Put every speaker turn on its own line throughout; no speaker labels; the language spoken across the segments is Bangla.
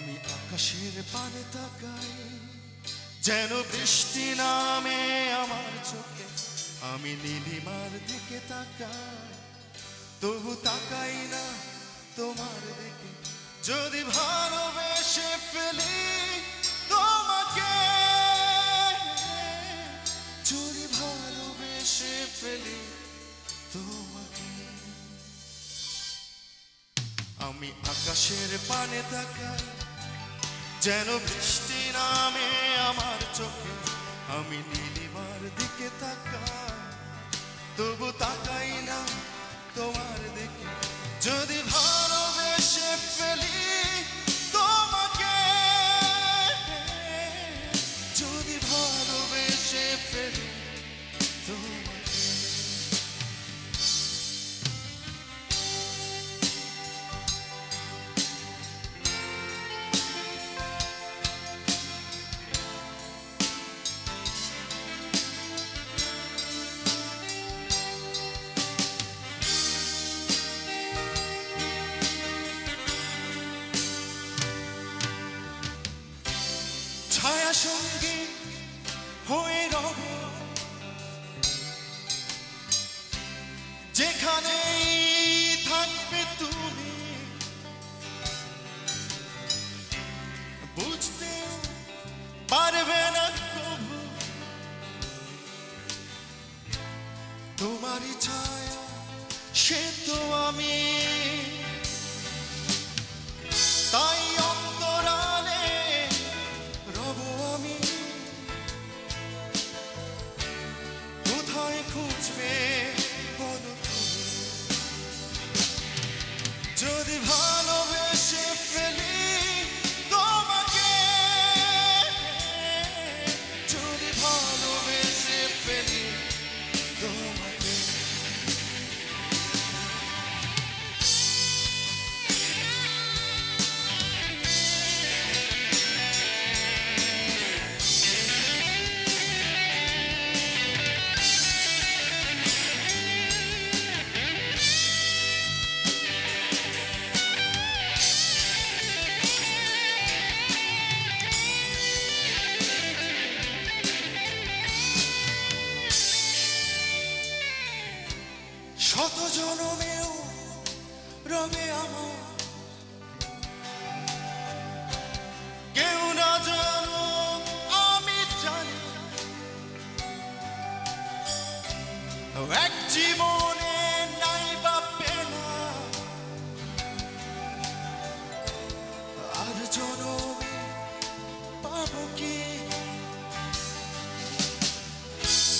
আমি আকাশের পানে তাকাই, যেন বৃষ্টি নামে আমার চোখে। আমি নীলিমার দিকে তাকাই, তবু তাকাই না তোমার দিকে। যদি ভালোবেসে ফেলি তোমাকে, যদি ভালোবেসে ফেলি তোমাকে। আমি আকাশের পানে তাকাই, যেন বৃষ্টি নামে আমার চোখে। আমি নীলিমার দিকে তাকাই, তবু তাকাই না তোমার দিকে। যদি ভালোবেসে ফেলি তোমাকে, যদি ভালোবেসে ফেলি তোমাকে। ছায়া সঙ্গী হয়ে রব, যেখানেই থাকবে তুমি। বুঝতে পারবে না কবু তোমারই ছায়া, সে তো আমি। তাই অন্তরালে রব আমি। কোথায় খুঁজবে বলো তুমি? যদি ভালোবেসে ফেলি তোমাকে, যদি ভালোবেসে ফেলি তোমাকে। শত জনমেও রবে আমার, কেউ না জানো আমি জানি। এক জীবনে নাই বা পেনা, আর জনমে পাবো কি?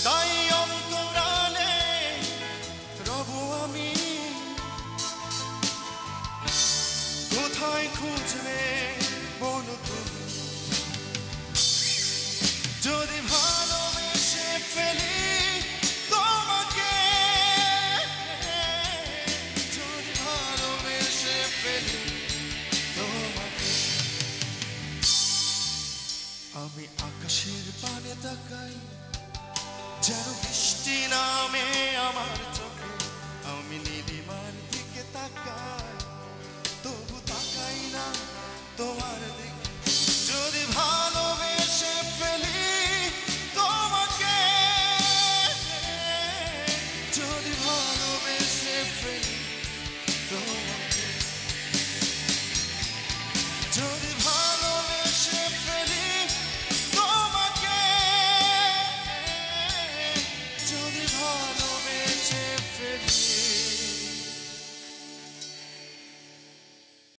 তাই অন্তরালে রব আমি। কোথায় খুঁজবে বলো তুমি? যদি ভালোবেসে ফেলি তোমাকে, যদি ভালোবেসে ফেলি তোমাকে। আমি আকাশের পানে তাকাই, যেন বৃষ্টি নামে আমার চোখে। আমি নীলিমার দিকে তাকাই,